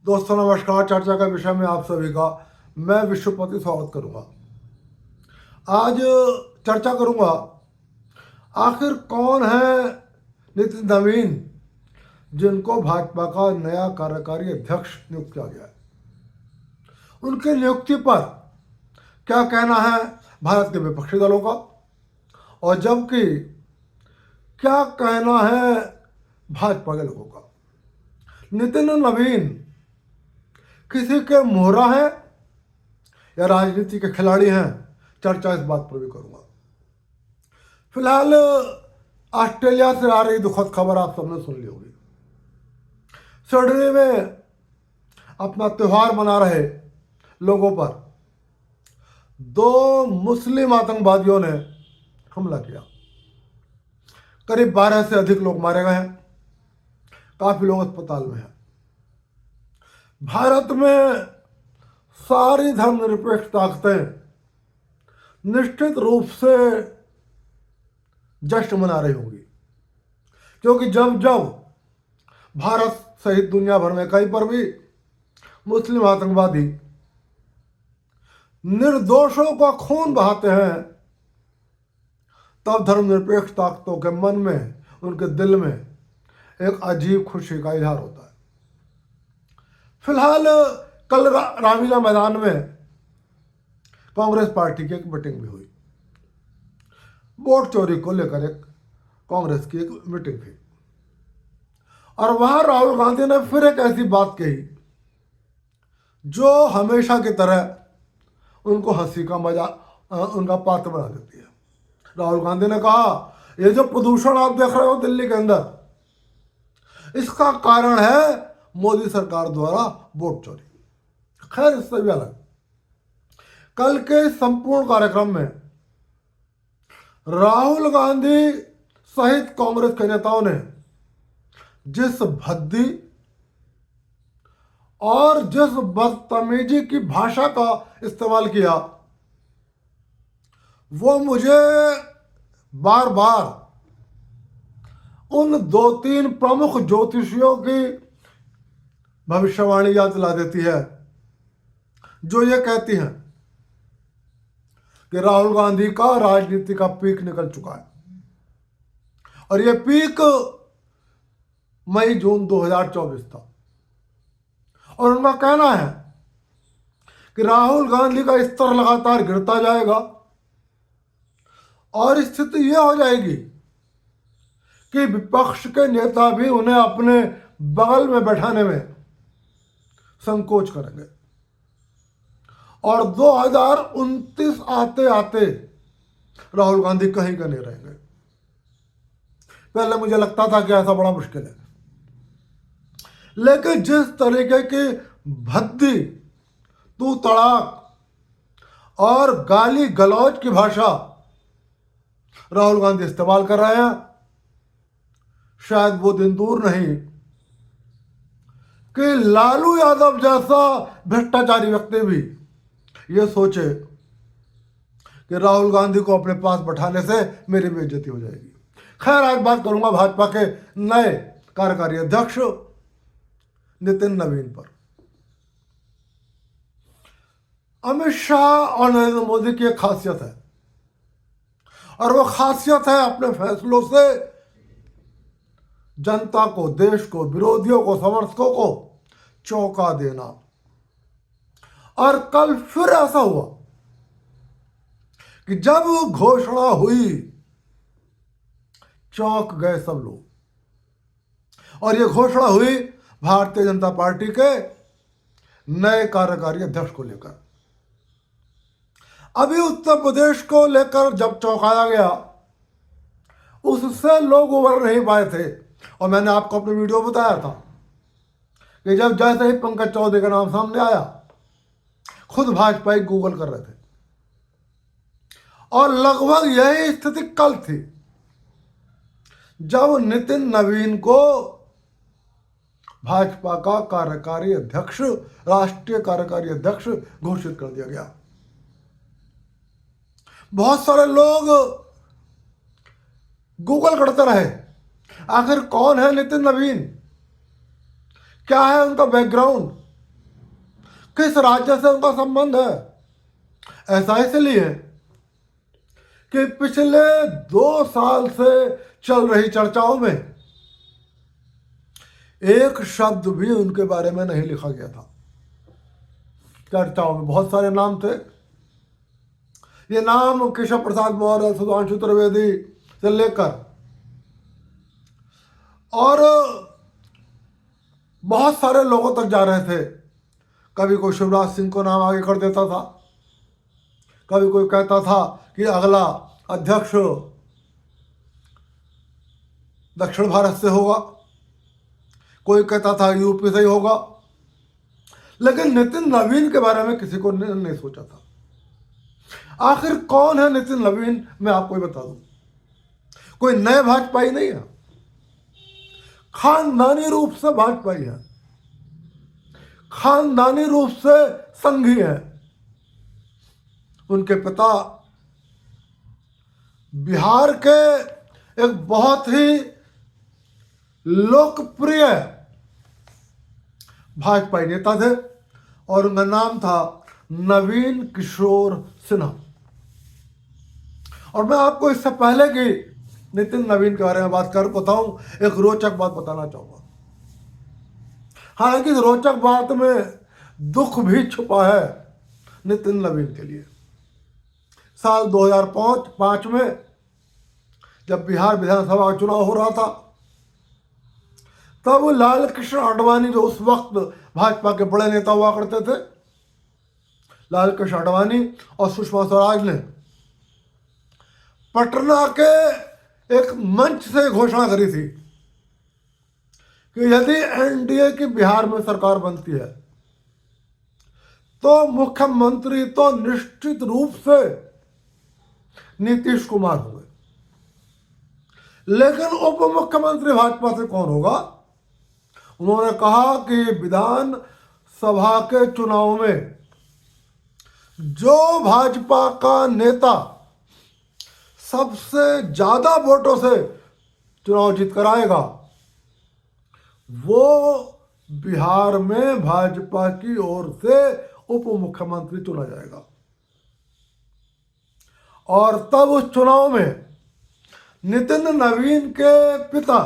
दोस्तों नमस्कार। चर्चा का विषय में आप सभी का मैं विश्वपति स्वागत करूंगा। आज चर्चा करूंगा आखिर कौन है नितिन नवीन जिनको भाजपा का नया कार्यकारी अध्यक्ष नियुक्त किया गया है। उनकी नियुक्ति पर क्या कहना है भारत के विपक्षी दलों का, और जबकि क्या कहना है भाजपा के लोगों का। नितिन नवीन किसी के मोहरा है या राजनीति के खिलाड़ी हैं, चर्चा इस बात पर भी करूंगा। फिलहाल ऑस्ट्रेलिया से आ रही दुखद खबर आप सबने सुन ली होगी। सिडनी में अपना त्यौहार मना रहे लोगों पर 2 मुस्लिम आतंकवादियों ने हमला किया। करीब 12 से अधिक लोग मारे गए हैं, काफी लोग अस्पताल में हैं। भारत में सारी धर्मनिरपेक्ष ताकतें निश्चित रूप से जश्न मना रही होंगी, क्योंकि जब जब भारत सहित दुनिया भर में कहीं पर भी मुस्लिम आतंकवादी निर्दोषों का खून बहाते हैं, तब धर्मनिरपेक्ष ताकतों के मन में, उनके दिल में एक अजीब खुशी का इजहार होता है। फिलहाल कल रामलीला मैदान में कांग्रेस पार्टी की एक मीटिंग भी हुई। वोट चोरी को लेकर एक कांग्रेस की एक मीटिंग थी, और वहां राहुल गांधी ने फिर एक ऐसी बात कही जो हमेशा की तरह उनको हंसी का उनका पात्र बना देती है। राहुल गांधी ने कहा, ये जो प्रदूषण आप देख रहे हो दिल्ली के अंदर, इसका कारण है मोदी सरकार द्वारा वोट चोरी। खैर, इससे भी अलग, कल के संपूर्ण कार्यक्रम में राहुल गांधी सहित कांग्रेस के नेताओं ने जिस भद्दी और जिस बदतमीजी की भाषा का इस्तेमाल किया, वो मुझे बार बार उन 2-3 प्रमुख ज्योतिषियों की भविष्यवाणी याद दिला देती है, जो ये कहती हैं कि राहुल गांधी का राजनीति का पीक निकल चुका है, और ये पीक मई-जून 2024 था। और उनका कहना है कि राहुल गांधी का स्तर लगातार गिरता जाएगा और स्थिति यह हो जाएगी कि विपक्ष के नेता भी उन्हें अपने बगल में बैठाने में संकोच करेंगे, और 2029 आते आते राहुल गांधी कहीं का नहीं रहेंगे। पहले मुझे लगता था कि ऐसा बड़ा मुश्किल है, लेकिन जिस तरीके की भद्दी, तू तड़ाक और गाली गलौज की भाषा राहुल गांधी इस्तेमाल कर रहे हैं, शायद वो दिन दूर नहीं कि लालू यादव जैसा भ्रष्टाचारी व्यक्ति भी ये सोचे कि राहुल गांधी को अपने पास बैठाने से मेरी बेइज्जती हो जाएगी। खैर, आज बात करूंगा भाजपा के नए कार्यकारी अध्यक्ष नितिन नवीन पर। अमित शाह और नरेंद्र मोदी की एक खासियत है, और वो खासियत है अपने फैसलों से जनता को, देश को, विरोधियों को, समर्थकों को चौंका देना। और कल फिर ऐसा हुआ कि जब घोषणा हुई, चौंक गए सब लोग। और ये घोषणा हुई भारतीय जनता पार्टी के नए कार्यकारी अध्यक्ष को लेकर। अभी उत्तर प्रदेश को लेकर जब चौंकाया गया, उससे लोग उबर नहीं पाए थे, और मैंने आपको अपने वीडियो बताया था कि जब जैसे ही पंकज चौधरी का नाम सामने आया, खुद भाजपा गूगल कर रहे थे, और लगभग यही स्थिति कल थी जब नितिन नवीन को भाजपा का कार्यकारी अध्यक्ष, राष्ट्रीय कार्यकारी अध्यक्ष घोषित कर दिया गया। बहुत सारे लोग गूगल करते रहे, आखिर कौन है नितिन नवीन, क्या है उनका बैकग्राउंड, किस राज्य से उनका संबंध है? ऐसा इसलिए कि पिछले 2 साल से चल रही चर्चाओं में एक शब्द भी उनके बारे में नहीं लिखा गया था। चर्चाओं में बहुत सारे नाम थे। ये नाम केशव प्रसाद मौर्य, सुधांशु त्रिवेदी से लेकर और बहुत सारे लोगों तक जा रहे थे। कभी कोई शिवराज सिंह को नाम आगे कर देता था, कभी कोई कहता था कि अगला अध्यक्ष दक्षिण भारत से होगा, कोई कहता था यूपी से ही होगा, लेकिन नितिन नवीन के बारे में किसी को नहीं सोचा था। आखिर कौन है नितिन नवीन, मैं आपको ही बता दूं। कोई नए भाजपाई नहीं है, खानदानी रूप से भाजपाई है, खानदानी रूप से संघी है। उनके पिता बिहार के एक बहुत ही लोकप्रिय भाजपाई नेता थे और उनका नाम था नवीन किशोर सिन्हा। और मैं आपको इससे पहले कि नितिन नवीन के बारे में बात कर बताऊं, एक रोचक बात बताना चाहूंगा। हालांकि इस रोचक बात में दुख भी छुपा है नितिन नवीन के लिए। साल 2005 में जब बिहार विधानसभा का चुनाव हो रहा था, तब लाल कृष्ण आडवाणी, जो उस वक्त भाजपा के बड़े नेता हुआ करते थे, लाल कृष्ण आडवाणी और सुषमा स्वराज ने पटना के एक मंच से घोषणा करी थी कि यदि एनडीए की बिहार में सरकार बनती है तो मुख्यमंत्री तो निश्चित रूप से नीतीश कुमार होंगे, लेकिन उप मुख्यमंत्री भाजपा से कौन होगा? उन्होंने कहा कि विधान सभा के चुनाव में जो भाजपा का नेता सबसे ज्यादा वोटों से चुनाव जीत कर आएगा, वो बिहार में भाजपा की ओर से उप मुख्यमंत्री चुना जाएगा। और तब उस चुनाव में नितिन नवीन के पिता,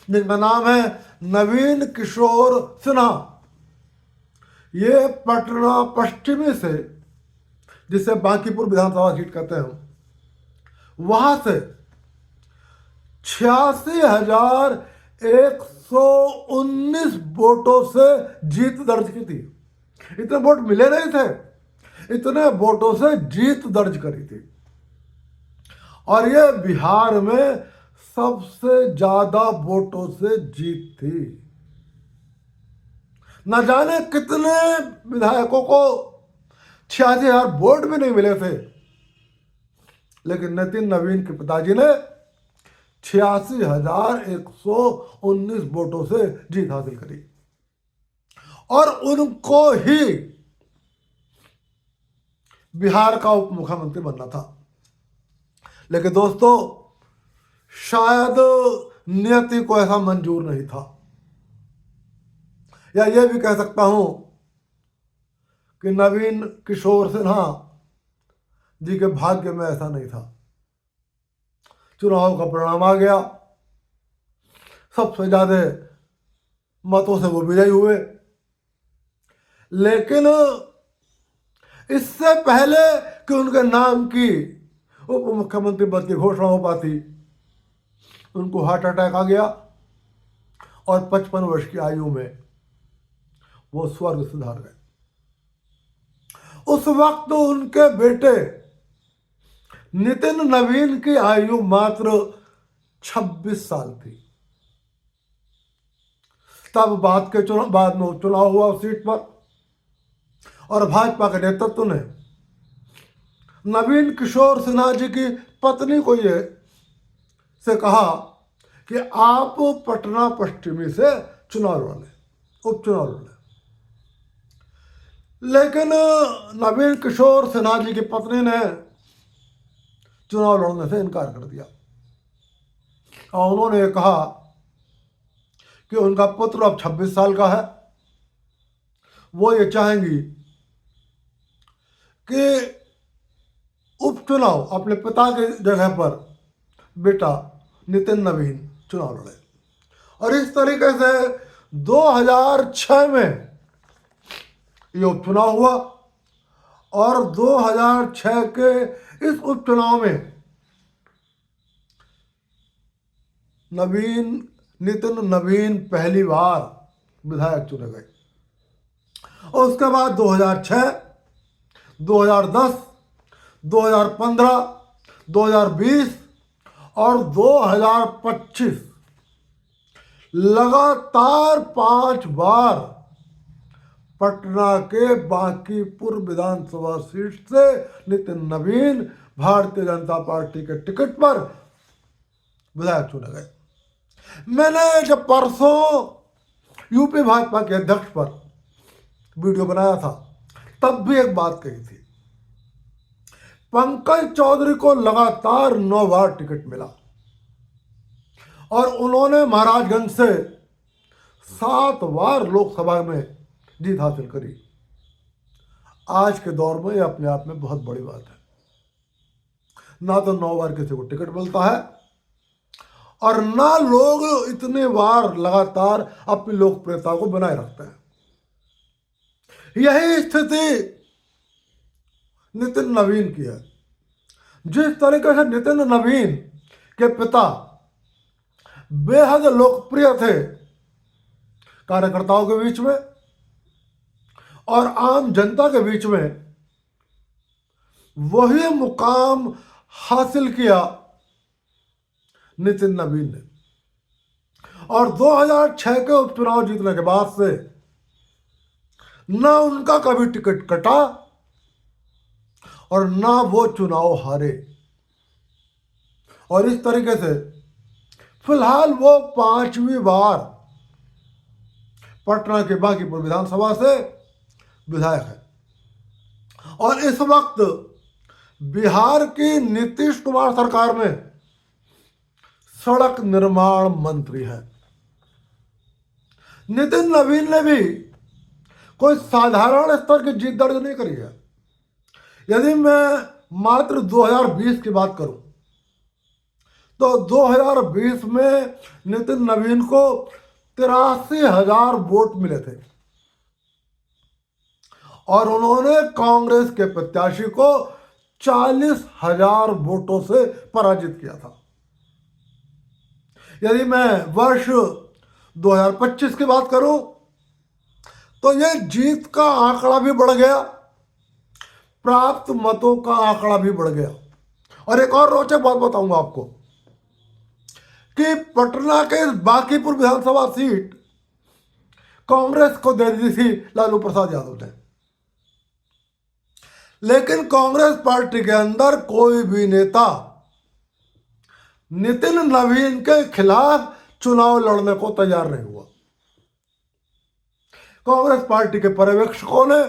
जिनका नाम है नवीन किशोर सिन्हा, ये पटना पश्चिमी से, जिसे बांकीपुर विधानसभा सीट कहते हैं, वहां से 86,119 वोटों से जीत दर्ज की थी। इतने वोट मिले नहीं थे, इतने वोटों से जीत दर्ज करी थी। और ये बिहार में सबसे ज्यादा वोटों से जीत थी। न जाने कितने विधायकों को 86,000 वोट भी नहीं मिले थे, लेकिन नितिन नवीन के पिताजी ने 86,119 वोटों से जीत हासिल करी और उनको ही बिहार का उप मुख्यमंत्री बनना था। लेकिन दोस्तों, शायद नियति को ऐसा मंजूर नहीं था, या यह भी कह सकता हूं कि नवीन किशोर सिन्हा जी के भाग्य में ऐसा नहीं था। चुनाव का परिणाम आ गया, सबसे ज्यादा मतों से वो विजयी हुए, लेकिन इससे पहले कि उनके नाम की उप मुख्यमंत्री पद की घोषणा हो पाती, उनको हार्ट अटैक आ गया और 55 वर्ष की आयु में वो स्वर्ग सिधार गए। उस वक्त उनके बेटे नितिन नवीन की आयु मात्र 26 साल थी। तब बाद में चुनाव हुआ उस सीट पर और भाजपा के नेतृत्व ने नवीन किशोर सिन्हा जी की पत्नी को ये से कहा कि आप पटना पश्चिमी से चुनाव लड़ लें, उपचुनाव लड़ लें। लेकिन नवीन किशोर सिन्हा जी की पत्नी ने चुनाव लड़ने से इनकार कर दिया और उन्होंने ये कहा कि उनका पुत्र अब 26 साल का है, वो ये चाहेंगी कि उपचुनाव अपने पिता के जगह पर बेटा नितिन नवीन चुनाव लड़े। और इस तरीके से 2006 में ये उपचुनाव हुआ और 2006 के इस उपचुनाव में नितिन नवीन पहली बार विधायक चुने गए। और उसके बाद 2006, 2010, 2015, 2020 और 2025 लगातार 5 बार पटना के बांकीपुर विधानसभा सीट से नितिन नवीन भारतीय जनता पार्टी के टिकट पर विधायक चुने गए। मैंने जब परसों यूपी भाजपा के अध्यक्ष पर वीडियो बनाया था तब भी एक बात कही थी, पंकज चौधरी को लगातार 9 बार टिकट मिला और उन्होंने महाराजगंज से 7 बार लोकसभा में जीत हासिल करी। आज के दौर में यह अपने आप में बहुत बड़ी बात है। ना तो 9 बार किसी को टिकट मिलता है और ना लोग इतने बार लगातार अपनी लोकप्रियता को बनाए रखते हैं। यही स्थिति नितिन नवीन की है। जिस तरीके से नितिन नवीन के पिता बेहद लोकप्रिय थे कार्यकर्ताओं के बीच में और आम जनता के बीच में, वही मुकाम हासिल किया नितिन नवीन ने। और 2006 के उपचुनाव जीतने के बाद से ना उनका कभी टिकट कटा और ना वो चुनाव हारे। और इस तरीके से फिलहाल वो 5वीं बार पटना के बांकीपुर विधानसभा से विधायक है। और इस वक्त बिहार की नीतीश कुमार सरकार में सड़क निर्माण मंत्री है। नितिन नवीन ने भी कोई साधारण स्तर की जीत दर्ज नहीं करी है। यदि मैं मात्र 2020 की बात करूं तो 2020 में नितिन नवीन को 83,000 वोट मिले थे और उन्होंने कांग्रेस के प्रत्याशी को 40,000 वोटों से पराजित किया था। यदि मैं वर्ष 2025 की बात करूं तो यह जीत का आंकड़ा भी बढ़ गया, प्राप्त मतों का आंकड़ा भी बढ़ गया। और एक और रोचक बात बताऊंगा आपको कि पटना के बांकीपुर विधानसभा सीट कांग्रेस को दे दी थी लालू प्रसाद यादव ने, लेकिन कांग्रेस पार्टी के अंदर कोई भी नेता नितिन नवीन के खिलाफ चुनाव लड़ने को तैयार नहीं हुआ। कांग्रेस पार्टी के पर्यवेक्षकों ने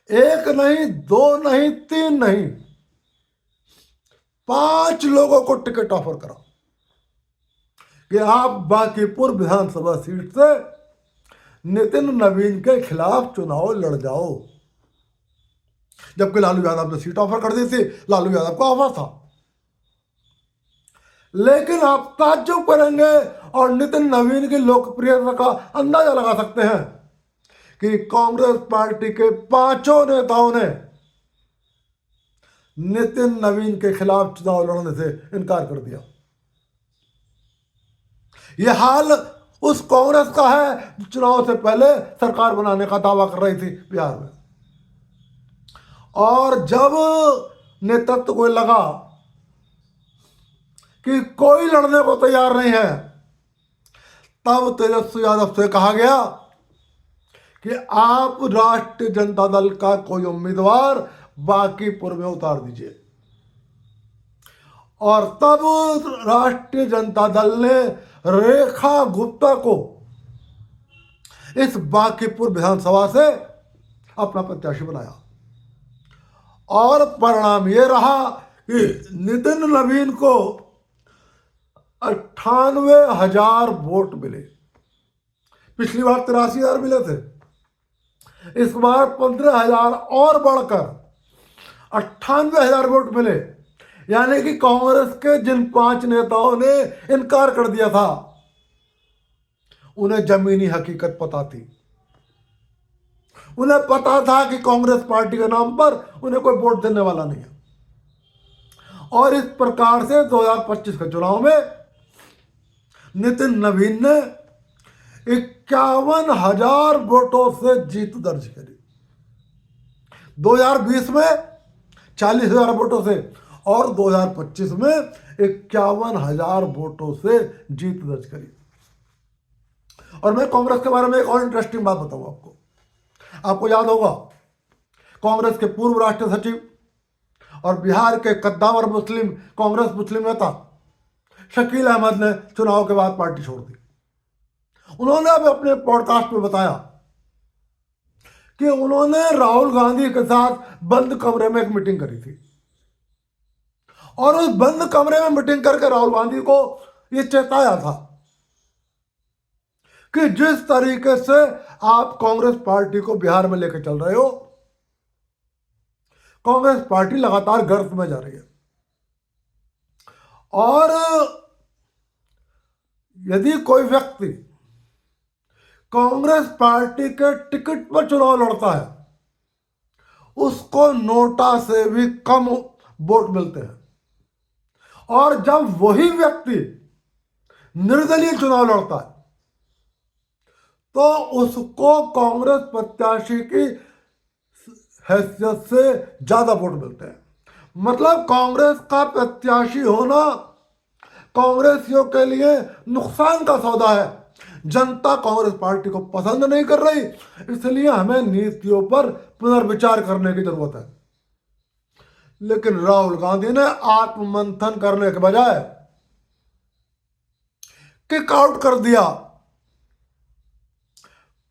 1 नहीं, 2 नहीं, 3 नहीं, 5 लोगों को टिकट ऑफर करा कि आप बांकीपुर विधानसभा सीट से नितिन नवीन के खिलाफ चुनाव लड़ जाओ। जबकि लालू यादव ने सीट ऑफर कर दी थी, लालू यादव का ऑफर था। लेकिन आप ताज्जुब करेंगे और नितिन नवीन की लोकप्रियता का अंदाजा लगा सकते हैं कि कांग्रेस पार्टी के 5 नेताओं ने नितिन नवीन के खिलाफ चुनाव लड़ने से इनकार कर दिया। यह हाल उस कांग्रेस का है चुनाव से पहले सरकार बनाने का दावा कर रही थी बिहार में। और जब नेतृत्व को लगा कि कोई लड़ने को तैयार नहीं है, तब तेजस्वी यादव से कहा गया कि आप राष्ट्रीय जनता दल का कोई उम्मीदवार बांकीपुर में उतार दीजिए। और तब राष्ट्रीय जनता दल ने रेखा गुप्ता को इस बांकीपुर विधानसभा से अपना प्रत्याशी बनाया। और परिणाम ये रहा कि नितिन नवीन को 98,000 वोट मिले। पिछली बार 83,000 मिले थे इस बार 15,000 और बढ़कर 98,000 वोट मिले। यानी कि कांग्रेस के जिन 5 नेताओं ने इनकार कर दिया था, उन्हें जमीनी हकीकत पता थी। उन्हें पता था कि कांग्रेस पार्टी के नाम पर उन्हें कोई वोट देने वाला नहीं है। और इस प्रकार से 2025 के चुनाव में नितिन नवीन ने 51,000 वोटों से जीत दर्ज करी। 2020 में 40,000 वोटों से और 2025 में 51,000 वोटों से जीत दर्ज करी। और मैं कांग्रेस के बारे में एक और इंटरेस्टिंग बात बताऊंगा आपको। आपको याद होगा, कांग्रेस के पूर्व राष्ट्रीय सचिव और बिहार के कद्दावर कांग्रेस मुस्लिम नेता शकील अहमद ने चुनाव के बाद पार्टी छोड़ दी। उन्होंने अब अपने पॉडकास्ट में बताया कि उन्होंने राहुल गांधी के साथ बंद कमरे में एक मीटिंग करी थी, और उस बंद कमरे में मीटिंग करके राहुल गांधी को यह चेताया था कि जिस तरीके से आप कांग्रेस पार्टी को बिहार में लेकर चल रहे हो, कांग्रेस पार्टी लगातार गर्त में जा रही है। और यदि कोई व्यक्ति कांग्रेस पार्टी के टिकट पर चुनाव लड़ता है, उसको नोटा से भी कम वोट मिलते हैं। और जब वही व्यक्ति निर्दलीय चुनाव लड़ता है, तो उसको कांग्रेस प्रत्याशी की हैसियत से ज्यादा वोट मिलते हैं। मतलब कांग्रेस का प्रत्याशी होना कांग्रेसियों के लिए नुकसान का सौदा है। जनता कांग्रेस पार्टी को पसंद नहीं कर रही, इसलिए हमें नीतियों पर पुनर्विचार करने की जरूरत है। लेकिन राहुल गांधी ने आत्ममंथन करने के बजाय किक आउट कर दिया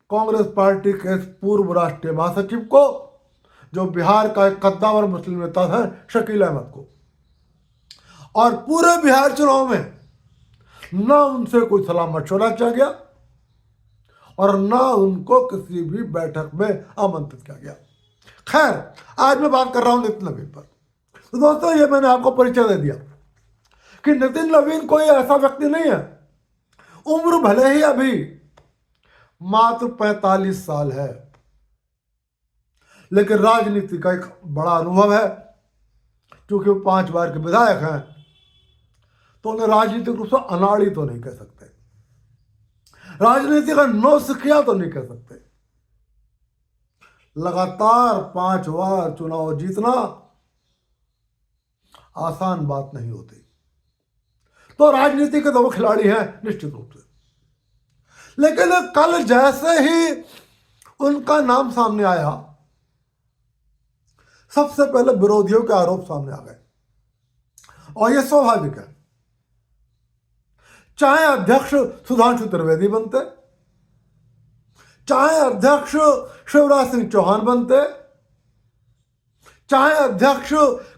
कांग्रेस पार्टी के पूर्व राष्ट्रीय महासचिव को, जो बिहार का एक कद्दावर मुस्लिम नेता है, शकील अहमद को। और पूरे बिहार चुनाव में न उनसे कोई सलाह मशवरा किया गया और न उनको किसी भी बैठक में आमंत्रित किया गया। खैर, आज मैं बात कर रहा हूं नितिन नवीन पर। तो दोस्तों, ये मैंने आपको परिचय दे दिया कि नितिन नवीन कोई ऐसा व्यक्ति नहीं है। उम्र भले ही अभी मात्र 45 साल है, लेकिन राजनीति का एक बड़ा अनुभव है। क्योंकि वो 5 बार के विधायक हैं, तो उन्हें राजनीतिक रूप से अनाड़ी तो नहीं कह सकते, राजनीति का नौसिखिया तो नहीं कह सकते। लगातार 5 बार चुनाव जीतना आसान बात नहीं होती। तो राजनीति के तो वो खिलाड़ी हैं निश्चित रूप से। लेकिन कल जैसे ही उनका नाम सामने आया, सबसे पहले विरोधियों के आरोप सामने आ गए। और यह स्वाभाविक है, चाहे अध्यक्ष सुधांशु त्रिवेदी बनते, चाहे अध्यक्ष शिवराज सिंह चौहान बनते, चाहे अध्यक्ष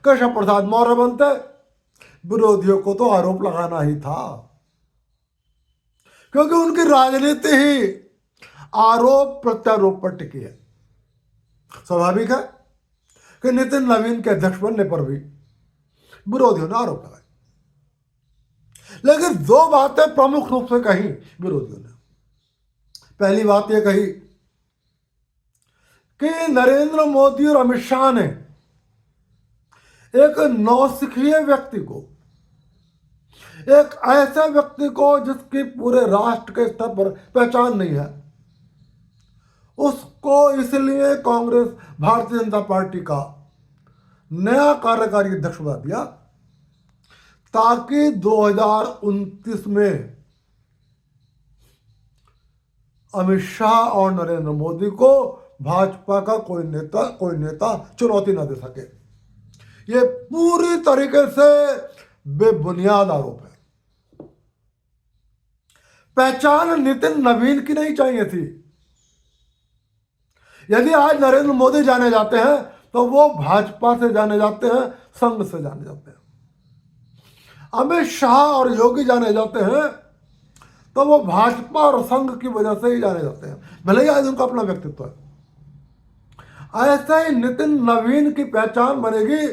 केशव प्रसाद मौर्य बनते, विरोधियों को तो आरोप लगाना ही था। क्योंकि उनकी राजनीति ही आरोप प्रत्यारोप पर टिकी है। स्वाभाविक है कि नितिन नवीन के अध्यक्ष बनने पर भी विरोधियों ने आरोप लगाए। लेकिन 2 बातें प्रमुख रूप से कही विरोधियों ने। पहली बात यह कही कि नरेंद्र मोदी और अमित शाह ने एक नौसिखिए व्यक्ति को, एक ऐसे व्यक्ति को जिसकी पूरे राष्ट्र के स्तर पर पहचान नहीं है, उसको इसलिए कांग्रेस भारतीय जनता पार्टी का नया कार्यकारी अध्यक्ष बना दिया ताकि 2029 में अमित शाह और नरेंद्र मोदी को भाजपा का कोई नेता चुनौती न दे सके। ये पूरी तरीके से बेबुनियाद आरोप है। पहचान नितिन नवीन की नहीं चाहिए थी। यदि आज नरेंद्र मोदी जाने जाते हैं तो वो भाजपा से जाने जाते हैं, संघ से जाने जाते हैं। अमित शाह और योगी जाने जाते हैं तो वो भाजपा और संघ की वजह से ही जाने जाते हैं, भले ही आज उनका अपना व्यक्तित्व है। ऐसे ही नितिन नवीन की पहचान बनेगी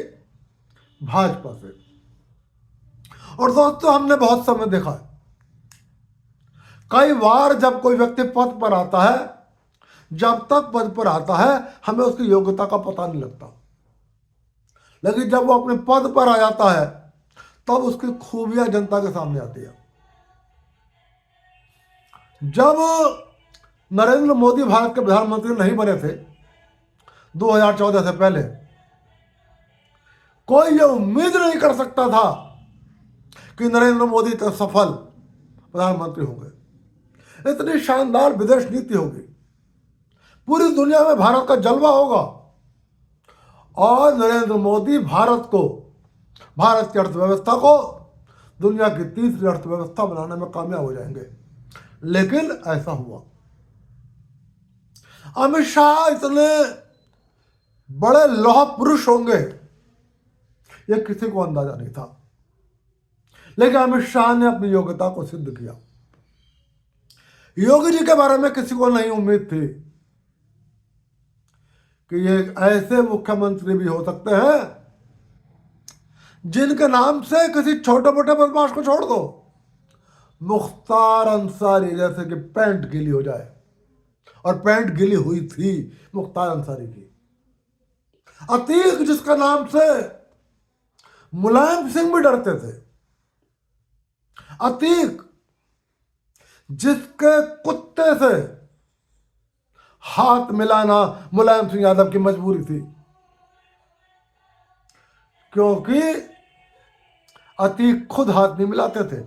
भाजपा से। और दोस्तों, हमने बहुत समय देखा है, कई बार जब कोई व्यक्ति पद पर आता है, जब तक पद पर आता है हमें उसकी योग्यता का पता नहीं लगता, लेकिन जब वो अपने पद पर आ जाता है तब उसकी खूबियां जनता के सामने आती है। जब नरेंद्र मोदी भारत के प्रधानमंत्री नहीं बने थे 2014 से पहले, कोई ये उम्मीद नहीं कर सकता था कि नरेंद्र मोदी तो सफल प्रधानमंत्री होंगे। इतनी शानदार विदेश नीति होगी, पूरी दुनिया में भारत का जलवा होगा, और नरेंद्र मोदी भारत की अर्थव्यवस्था को दुनिया की तीसरी अर्थव्यवस्था बनाने में कामयाब हो जाएंगे। लेकिन ऐसा हुआ। अमित शाह इतने बड़े लौह पुरुष होंगे ये किसी को अंदाजा नहीं था, लेकिन अमित शाह ने अपनी योग्यता को सिद्ध किया। योगी जी के बारे में किसी को नहीं उम्मीद थी कि ये ऐसे मुख्यमंत्री भी हो सकते हैं जिनके नाम से किसी छोटे मोटे बदमाश को छोड़ दो, मुख्तार अंसारी जैसे कि पैंट गीली हो जाए, और पैंट गीली हुई थी मुख्तार अंसारी की। अतीक जिसका नाम से मुलायम सिंह भी डरते थे, अतीक जिसके कुत्ते से हाथ मिलाना मुलायम सिंह यादव की मजबूरी थी, क्योंकि अतीक खुद हाथ नहीं मिलाते थे,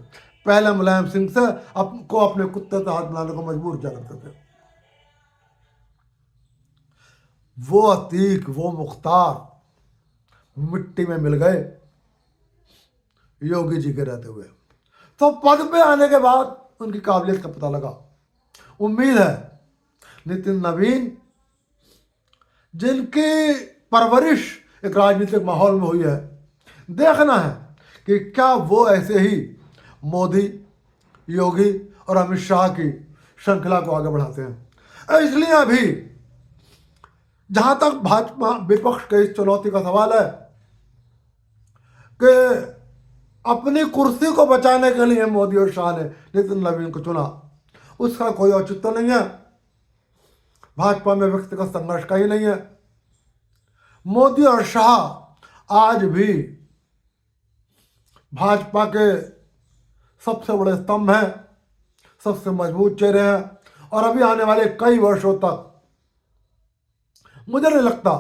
पहले मुलायम सिंह से को अपने कुत्ते से हाथ मिलाने को मजबूर किया करते थे। वो अतीक, वो मुख्तार मिट्टी में मिल गए योगी जी के रहते हुए। तो पद पे आने के बाद उनकी काबिलियत का पता लगा। उम्मीद है नितिन नवीन, जिनकी परवरिश एक राजनीतिक माहौल में हुई है, देखना है कि क्या वो ऐसे ही मोदी, योगी और अमित शाह की श्रृंखला को आगे बढ़ाते हैं। इसलिए अभी जहां तक भाजपा विपक्ष के इस चुनौती का सवाल है कि अपनी कुर्सी को बचाने के लिए मोदी और शाह ने नितिन नवीन को चुना, उसका कोई औचित्य नहीं है। भाजपा में व्यक्तिगत संघर्ष का ही नहीं है। मोदी और शाह आज भी भाजपा के सबसे बड़े स्तंभ हैं, सबसे मजबूत चेहरे हैं, और अभी आने वाले कई वर्षों तक मुझे नहीं लगता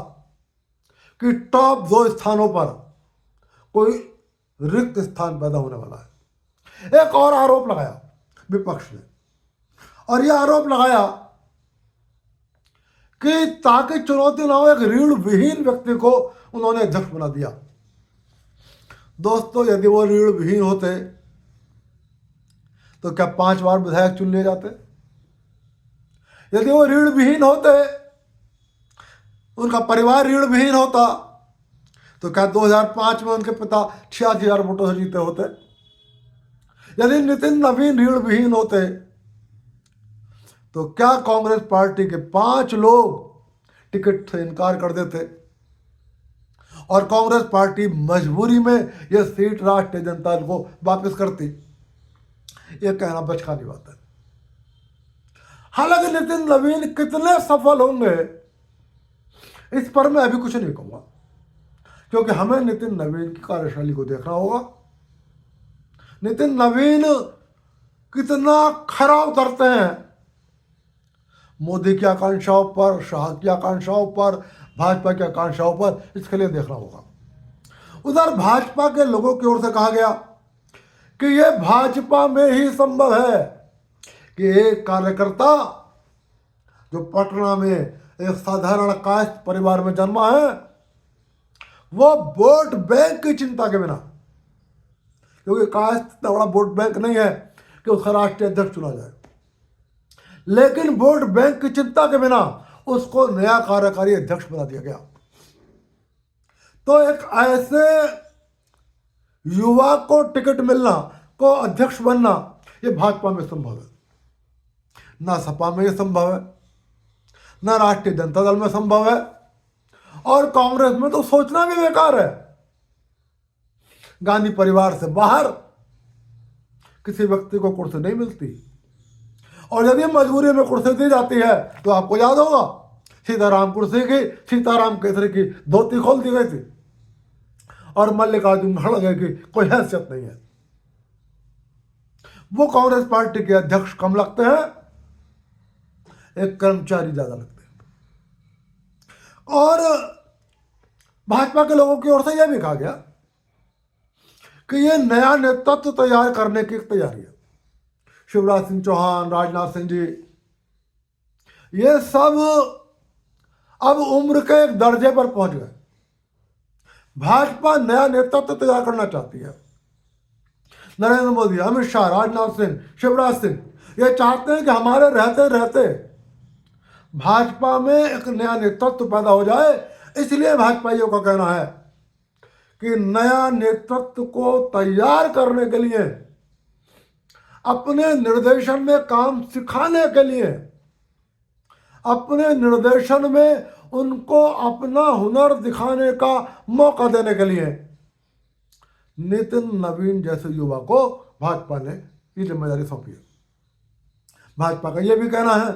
कि टॉप 2 स्थानों पर कोई रिक्त स्थान पैदा होने वाला है। एक और आरोप लगाया विपक्ष ने, और यह आरोप लगाया कि ताकि चुनौती ना हो, एक रीढ़ विहीन व्यक्ति को उन्होंने अध्यक्ष बना दिया। दोस्तों, यदि वो रीढ़ विहीन होते तो क्या 5 बार विधायक चुन लिए जाते? यदि वो रीढ़ विहीन होते, उनका परिवार रीढ़ विहीन होता, तो क्या 2005 में उनके पिता 86,000 वोटों से जीते होते? यदि नितिन नवीन रीढ़ विहीन होते तो क्या कांग्रेस पार्टी के 5 लोग टिकट से इनकार कर देते और कांग्रेस पार्टी मजबूरी में यह सीट राष्ट्रीय जनता दल को वापस करती? यह कहना बचकानी बात है। हालांकि नितिन नवीन कितने सफल होंगे इस पर मैं अभी कुछ नहीं कहूंगा, क्योंकि हमें नितिन नवीन की कार्यशैली को देखना होगा। नितिन नवीन कितना खरा उतरते हैं मोदी की आकांक्षाओं पर, शाह की आकांक्षाओं पर, भाजपा की आकांक्षाओं पर, इसके लिए देखना होगा। उधर भाजपा के लोगों की ओर से कहा गया कि यह भाजपा में ही संभव है कि एक कार्यकर्ता जो पटना में एक साधारण कायस्थ परिवार में जन्मा है, वो वोट बैंक की चिंता के बिना, क्योंकि कायस्थ इतना बड़ा वोट बैंक नहीं है कि उसका राष्ट्रीय अध्यक्ष चुना जाए, लेकिन वोट बैंक की चिंता के बिना उसको नया कार्यकारी अध्यक्ष बना दिया गया। तो एक ऐसे युवा को टिकट मिलना, को अध्यक्ष बनना, ये भाजपा में संभव है। ना सपा में ये संभव है, ना राष्ट्रीय जनता दल में संभव है, और कांग्रेस में तो सोचना भी बेकार है। गांधी परिवार से बाहर किसी व्यक्ति को कुर्सी नहीं मिलती, और यदि मजबूरी में कुर्सी दी जाती है तो आपको याद होगा सीताराम कुर्सी की, सीताराम केसरी की धोती खोल दी गई थी और मल्लिकार्जुन खड़गे गए कि कोई हैसियत नहीं है। वो कांग्रेस पार्टी के अध्यक्ष कम लगते हैं, एक कर्मचारी ज्यादा लगते हैं। और भाजपा के लोगों की ओर से यह भी कहा गया कि ये नया नेतृत्व तैयार करने की तैयारी है। शिवराज सिंह चौहान, राजनाथ सिंह जी, ये सब अब उम्र के एक दर्जे पर पहुंच गए। भाजपा नया नेतृत्व तैयार करना चाहती है। नरेंद्र मोदी, अमित शाह, राजनाथ सिंह, शिवराज सिंह, ये चाहते हैं कि हमारे रहते रहते भाजपा में एक नया नेतृत्व पैदा हो जाए। इसलिए भाजपाइयों का कहना है कि नया नेतृत्व को तैयार करने के लिए, अपने निर्देशन में काम सिखाने के लिए, अपने निर्देशन में उनको अपना हुनर दिखाने का मौका देने के लिए नितिन नवीन जैसे युवा को भाजपा ने ये जिम्मेदारी सौंपी है। भाजपा का यह भी कहना है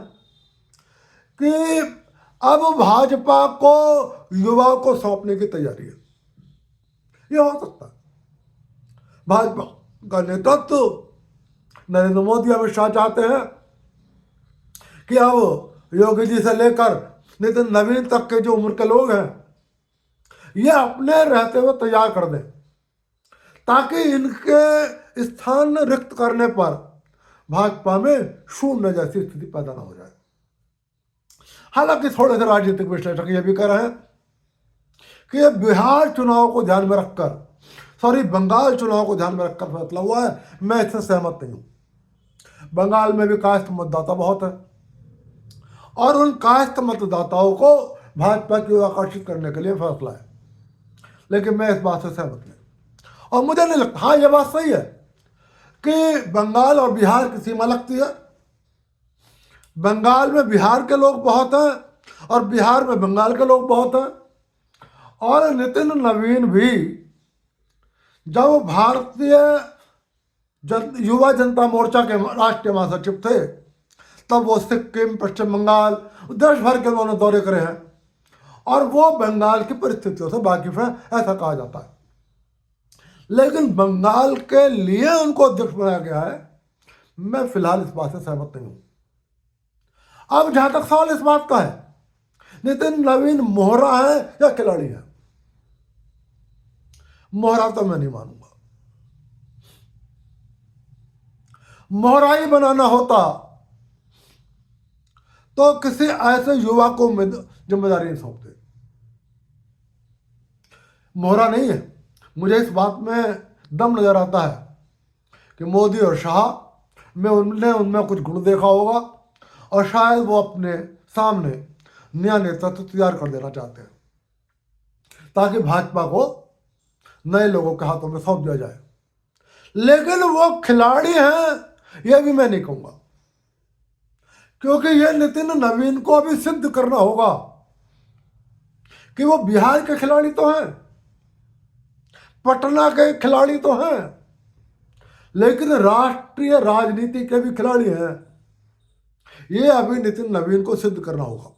कि अब भाजपा को युवाओं को सौंपने की तैयारी है। यह हो सकता है भाजपा का नेतृत्व नरेंद्र मोदी, अमित शाह चाहते हैं कि अब योगी जी से लेकर नितिन नवीन तक के जो उम्र के लोग हैं ये अपने रहते हुए तैयार कर दें, ताकि इनके स्थान रिक्त करने पर भाजपा में शून्य जैसी स्थिति पैदा ना हो जाए। हालांकि थोड़े से राजनीतिक विश्लेषक ये भी कह रहे हैं कि ये बिहार चुनाव को ध्यान में रखकर, बंगाल चुनाव को ध्यान में रखकर फैसला हुआ है। मैं इससे सहमत नहीं हूं। बंगाल में भी कायस्थ मतदाता बहुत है और उन कायस्थ मतदाताओं को भाजपा की ओर आकर्षित करने के लिए फैसला है, लेकिन मैं इस बात से सहमत नहीं। और मुझे नहीं लगता, हाँ ये बात सही है कि बंगाल और बिहार की सीमा लगती है। बंगाल में बिहार के लोग बहुत हैं और बिहार में बंगाल के लोग बहुत हैं। और नितिन नवीन भी जब भारतीय युवा जनता मोर्चा के राष्ट्रीय महासचिव थे तब वो सिक्किम, पश्चिम बंगाल, देश भर के उन्होंने दौरे करे हैं और वो बंगाल की परिस्थितियों से वाकिफ है, ऐसा कहा जाता है। लेकिन बंगाल के लिए उनको अध्यक्ष बनाया गया है, मैं फिलहाल इस बात से सहमत नहीं हूं। अब जहां तक सवाल इस बात का है, नितिन नवीन मोहरा है या खिलाड़ी है? मोहरा तो मैं नहीं मानूंगा। मोहरा ही बनाना होता तो किसी ऐसे युवा को जिम्मेदारी नहीं सौंपते। मोहरा नहीं है। मुझे इस बात में दम नजर आता है कि मोदी और शाह में उनमें कुछ गुण देखा होगा और शायद वो अपने सामने नया नेतृत्व तैयार कर देना चाहते हैं ताकि भाजपा को नए लोगों के हाथों में सौंप दिया जाए। लेकिन वो खिलाड़ी हैं यह भी मैं नहीं कहूंगा, क्योंकि ये नितिन नवीन को अभी सिद्ध करना होगा कि वो बिहार के खिलाड़ी तो हैं, पटना के खिलाड़ी तो हैं, लेकिन राष्ट्रीय राजनीति के भी खिलाड़ी हैं। ये अभी नितिन नवीन को सिद्ध करना होगा।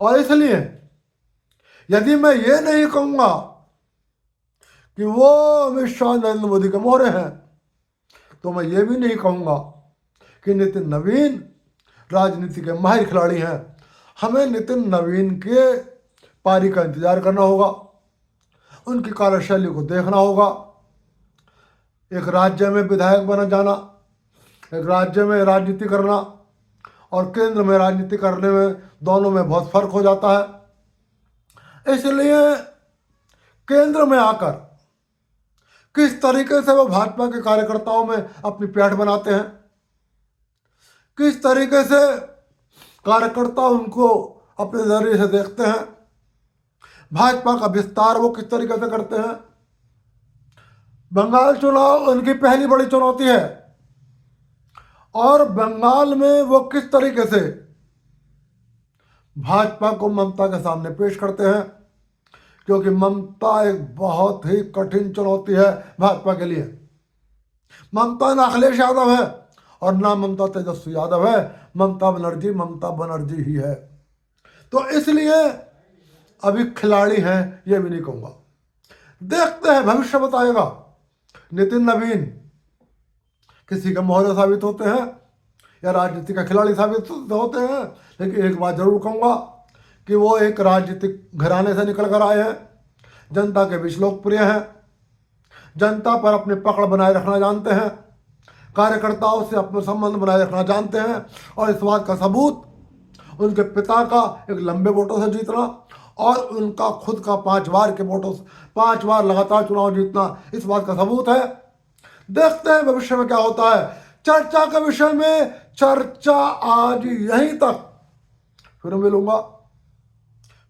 और इसलिए यदि मैं ये नहीं कहूंगा कि वो अमित शाह, नरेंद्र मोदी के मोहरे हैं, तो मैं ये भी नहीं कहूंगा कि नितिन नवीन राजनीति के माहिर खिलाड़ी हैं। हमें नितिन नवीन के पारी का इंतजार करना होगा, उनकी कार्यशैली को देखना होगा। एक राज्य में विधायक बना जाना, एक राज्य में राजनीति करना और केंद्र में राजनीति करने में, दोनों में बहुत फर्क हो जाता है। इसलिए केंद्र में आकर किस तरीके से वो भाजपा के कार्यकर्ताओं में अपनी पैठ बनाते हैं, किस तरीके से कार्यकर्ता उनको अपने नजरिए से देखते हैं, भाजपा का विस्तार वो किस तरीके से करते हैं। बंगाल चुनाव उनकी पहली बड़ी चुनौती है और बंगाल में वो किस तरीके से भाजपा को ममता के सामने पेश करते हैं, क्योंकि ममता एक बहुत ही कठिन चुनौती है भाजपा के लिए। ममता ना अखिलेश यादव है और ना ममता तेजस्वी यादव है, ममता बनर्जी ही है। तो इसलिए अभी खिलाड़ी हैं ये भी नहीं कहूँगा, देखते हैं, भविष्य बताएगा। नितिन नवीन किसी का मोहरे साबित होते हैं या राजनीति का खिलाड़ी साबित होते हैं, लेकिन एक बात जरूर कहूँगा कि वो एक राजनीतिक घराने से निकल कर आए हैं, जनता के बीच लोकप्रिय हैं, जनता पर अपनी पकड़ बनाए रखना जानते हैं, कार्यकर्ताओं से अपने संबंध बनाए रखना जानते हैं। और इस बात का सबूत उनके पिता का एक लंबे वोटों से जीतना और उनका खुद का 5 बार के वोटों से 5 बार लगातार चुनाव जीतना इस बात का सबूत है। देखते हैं भविष्य में क्या होता है। चर्चा के विषय में चर्चा आज यहीं तक, फिर मिलूंगा,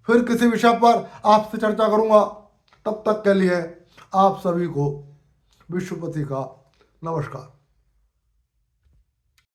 फिर किसी विषय पर आपसे चर्चा करूंगा। तब तक के लिए आप सभी को विश्वपति का नमस्कार।